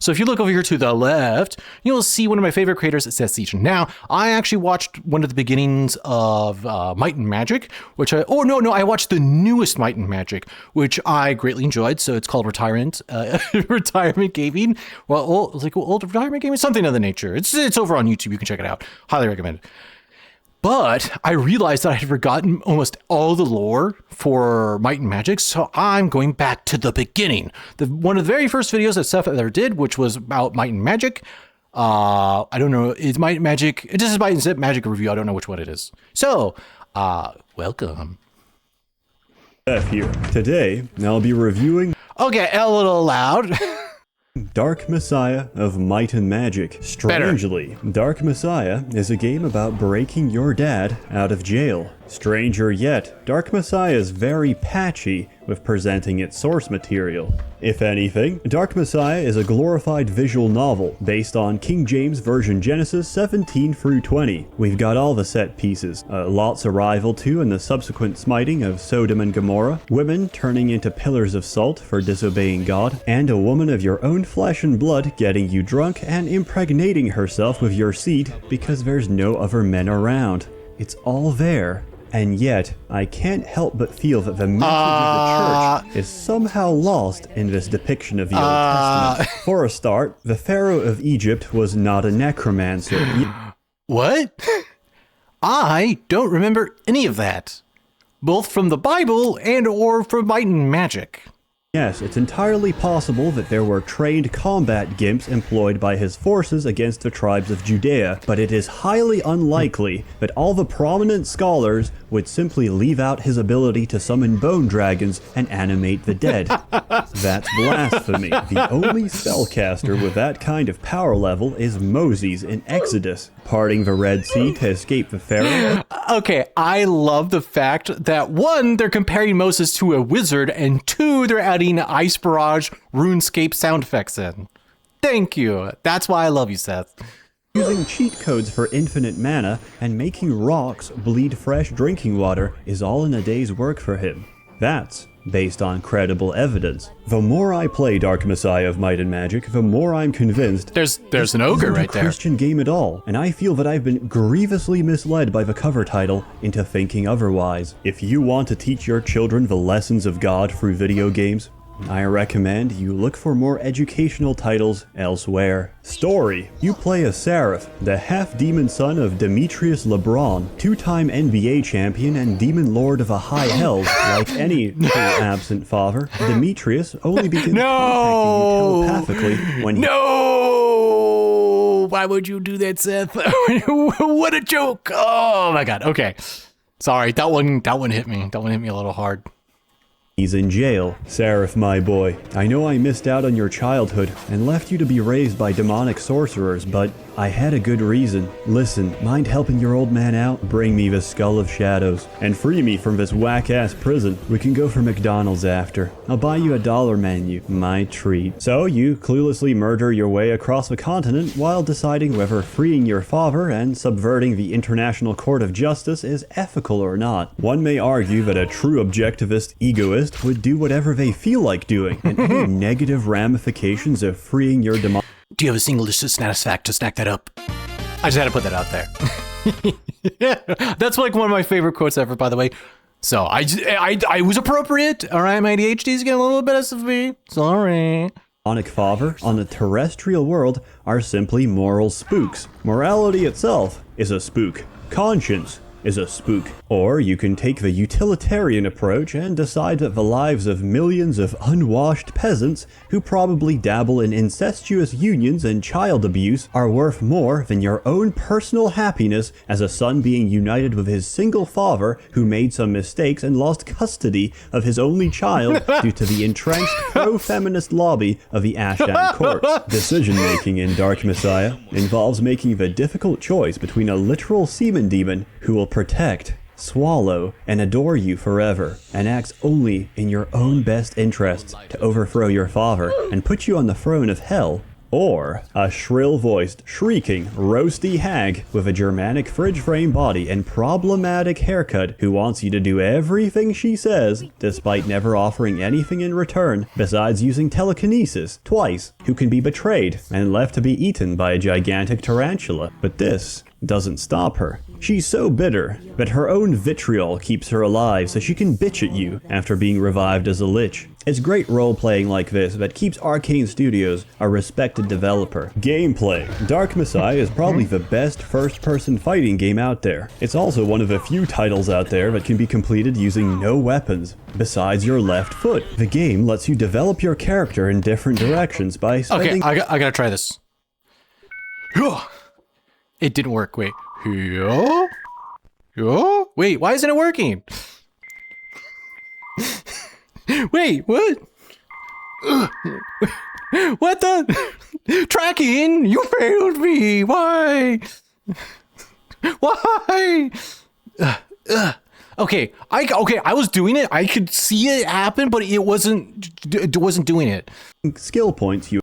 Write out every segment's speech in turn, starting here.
So if you look over here to the left, you'll see one of my favorite creators, SsethTzeentach. Now, I actually watched one of the beginnings of Might and Magic, which I watched the newest Might and Magic, which I greatly enjoyed. So it's called Retirement Gaming. Well, it's like old retirement gaming, something of the nature. It's over on YouTube. You can check it out. Highly recommend it. But I realized that I had forgotten almost all the lore for Might and Magic, so I'm going back to the beginning. One of the very first videos that Seth ever did, which was about Might and Magic. I don't know, it's Might and Magic. This is Might and Magic review. I don't know which one it is. So, welcome. Seth here. Today, I'll be reviewing... Okay, a little loud. Dark Messiah of Might and Magic. Strangely, Dark Messiah is a game about breaking your dad out of jail. Stranger yet, Dark Messiah is very patchy with presenting its source material. If anything, Dark Messiah is a glorified visual novel based on King James Version Genesis 17 through 20. We've got all the set pieces, Lot's arrival to and the subsequent smiting of Sodom and Gomorrah, women turning into pillars of salt for disobeying God, and a woman of your own flesh and blood getting you drunk and impregnating herself with your seed because there's no other men around. It's all there. And yet, I can't help but feel that the message of the church is somehow lost in this depiction of the Old Testament. For a start, the Pharaoh of Egypt was not a necromancer. What? I don't remember any of that. Both from the Bible and or from Might and Magic. Yes, it's entirely possible that there were trained combat gimps employed by his forces against the tribes of Judea, but it is highly unlikely that all the prominent scholars would simply leave out his ability to summon bone dragons and animate the dead. That's blasphemy. The only spellcaster with that kind of power level is Moses in Exodus, parting the Red Sea to escape the Pharaoh. Okay, I love the fact that one, they're comparing Moses to a wizard, and two, they're adding Ice Barrage RuneScape sound effects in. Thank you. That's why I love you, Seth. Using cheat codes for infinite mana and making rocks bleed fresh drinking water is all in a day's work for him. That's based on credible evidence. The more I play Dark Messiah of Might and Magic, the more I'm convinced there's an ogre right there. Christian game at all, and I feel that I've been grievously misled by the cover title into thinking otherwise. If you want to teach your children the lessons of God through video games, I recommend you look for more educational titles elsewhere. Story. You play as Seraph, the half-demon son of Demetrius LeBron, two-time NBA champion and demon lord of a high hells. Like any true absent father, Demetrius only begins contacting you telepathically when he... No! Why would you do that, Seth? What a joke! Oh my god, okay. Sorry, that one hit me. That one hit me a little hard. He's in jail. Seraph, my boy, I know I missed out on your childhood and left you to be raised by demonic sorcerers, but I had a good reason. Listen, mind helping your old man out? Bring me the Skull of Shadows and free me from this whack-ass prison. We can go for McDonald's after. I'll buy you a $1 menu. My treat. So you cluelessly murder your way across the continent while deciding whether freeing your father and subverting the International Court of Justice is ethical or not. One may argue that a true objectivist egoist would do whatever they feel like doing, and any negative ramifications of freeing your demonic... Do you have a single snack fact to snack that up? I just had to put that out there. Yeah, that's like one of my favorite quotes ever, by the way. So I was appropriate. All right, my ADHD's getting a little bit of me. Sorry. Demonic father on the terrestrial world are simply moral spooks. Morality itself is a spook. Conscience is a spook. Or you can take the utilitarian approach and decide that the lives of millions of unwashed peasants who probably dabble in incestuous unions and child abuse are worth more than your own personal happiness as a son being united with his single father who made some mistakes and lost custody of his only child due to the entrenched pro-feminist lobby of the Ashdown courts. Decision-making in Dark Messiah involves making the difficult choice between a literal semen demon who will protect, swallow, and adore you forever, and acts only in your own best interests to overthrow your father and put you on the throne of hell, Or a shrill-voiced, shrieking, roasty hag with a Germanic fridge-frame body and problematic haircut who wants you to do everything she says, despite never offering anything in return besides using telekinesis twice, who can be betrayed and left to be eaten by a gigantic tarantula. But this doesn't stop her. She's so bitter that her own vitriol keeps her alive so she can bitch at you after being revived as a lich. It's great role-playing like this that keeps Arcane Studios a respected developer. Gameplay. Dark Messiah is probably the best first-person fighting game out there. It's also one of the few titles out there that can be completed using no weapons, besides your left foot. The game lets you develop your character in different directions by spending... Okay, I gotta try this. It didn't work. Wait. Wait, why isn't it working? Wait, what? What the? Tracking? You failed me. Why? Why? Okay, I was doing it. I could see it happen, but it wasn't doing it. Skill points you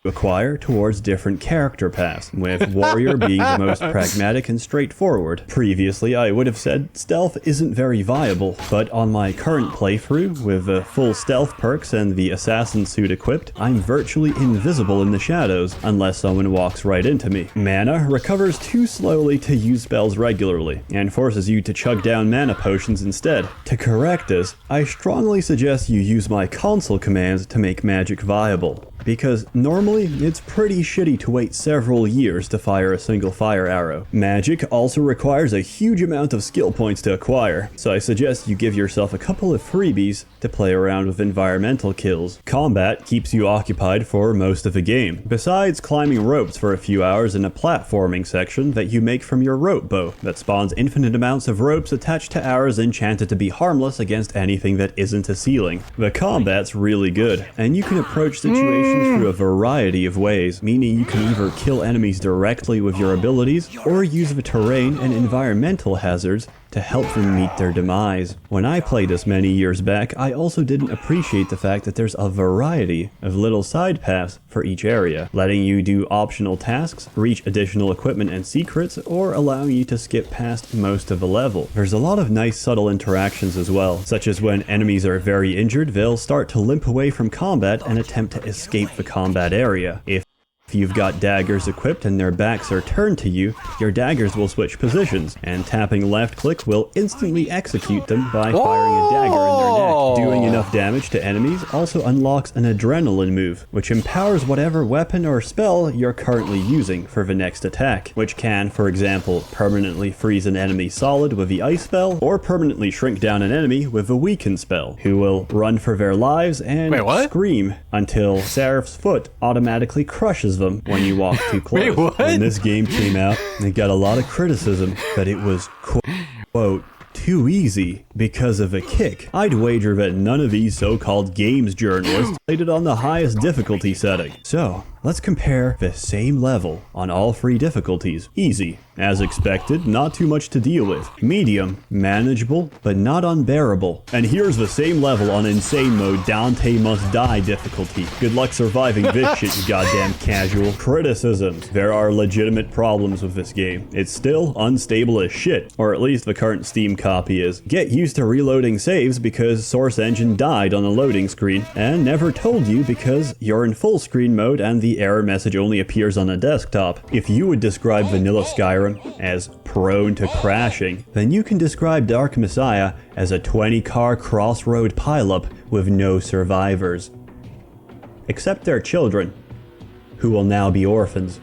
acquire towards different character paths, with Warrior being the most pragmatic and straightforward. Previously, I would have said stealth isn't very viable, but on my current playthrough, with the full stealth perks and the assassin suit equipped, I'm virtually invisible in the shadows unless someone walks right into me. Mana recovers too slowly to use spells regularly, and forces you to chug down mana potions instead. To correct this, I strongly suggest you use my console commands to make magic viable, because normally it's pretty shitty to wait several years to fire a single fire arrow. Magic also requires a huge amount of skill points to acquire, so I suggest you give yourself a couple of freebies to play around with environmental kills. Combat keeps you occupied for most of the game, besides climbing ropes for a few hours in a platforming section that you make from your rope bow that spawns infinite amounts of ropes attached to arrows enchanted to be harmless against anything that isn't a ceiling. The combat's really good, and you can approach situations through a variety of ways, meaning you can either kill enemies directly with your abilities, or use the terrain and environmental hazards to help them meet their demise. When I played this many years back, I also didn't appreciate the fact that there's a variety of little side paths for each area, letting you do optional tasks, reach additional equipment and secrets, or allowing you to skip past most of the level. There's a lot of nice subtle interactions as well, such as when enemies are very injured, they'll start to limp away from combat and attempt to escape the combat area. If you've got daggers equipped and their backs are turned to you, your daggers will switch positions, and tapping left click will instantly execute them by firing a dagger in their neck. Doing enough damage to enemies also unlocks an adrenaline move, which empowers whatever weapon or spell you're currently using for the next attack, which can, for example, permanently freeze an enemy solid with the ice spell, or permanently shrink down an enemy with the weaken spell, who will run for their lives and scream until Seraph's foot automatically crushes them when you walk too close. Wait, what? When this game came out, it got a lot of criticism that it was, quote, too easy because of a kick. I'd wager that none of these so-called games journalists played it on the highest difficulty setting. So, let's compare the same level on all three difficulties. Easy, as expected, not too much to deal with. Medium, manageable, but not unbearable. And here's the same level on insane mode, Dante Must Die difficulty. Good luck surviving this shit, you goddamn casual. Criticisms. There are legitimate problems with this game. It's still unstable as shit, or at least the current Steam copy is. Get used to reloading saves because Source Engine died on the loading screen, and never told you because you're in full screen mode and the error message only appears on a desktop. If you would describe vanilla Skyrim as prone to crashing, then you can describe Dark Messiah as a 20-car crossroad pileup with no survivors. Except their children, who will now be orphans,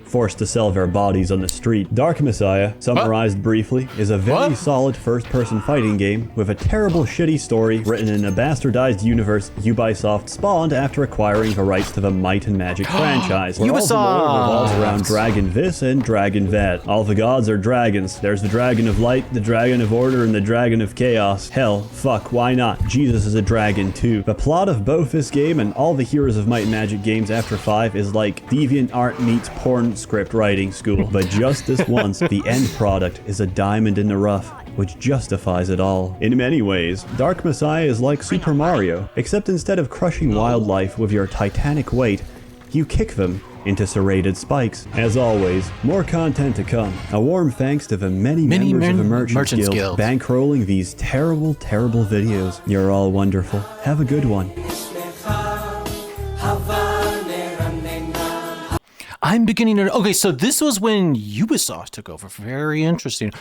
forced to sell their bodies on the street. Dark Messiah, summarized briefly, is a very solid first-person fighting game with a terrible shitty story written in a bastardized universe Ubisoft spawned after acquiring the rights to the Might and Magic franchise. Where all the lore revolves around Dragon this and Dragon that. All the gods are dragons. There's the Dragon of Light, the Dragon of Order, and the Dragon of Chaos. Hell, fuck, why not? Jesus is a dragon too. The plot of both this game and all the Heroes of Might and Magic games after 5 is like DeviantArt meets porn script writing school, but just this once, the end product is a diamond in the rough, which justifies it all. In many ways, Dark Messiah is like Super Mario, except instead of crushing wildlife with your titanic weight, you kick them into serrated spikes. As always, more content to come. A warm thanks to the many members of the Merchants Guild bankrolling these terrible, terrible videos. You're all wonderful. Have a good one. I'm beginning to... Okay, so this was when Ubisoft took over. Very interesting.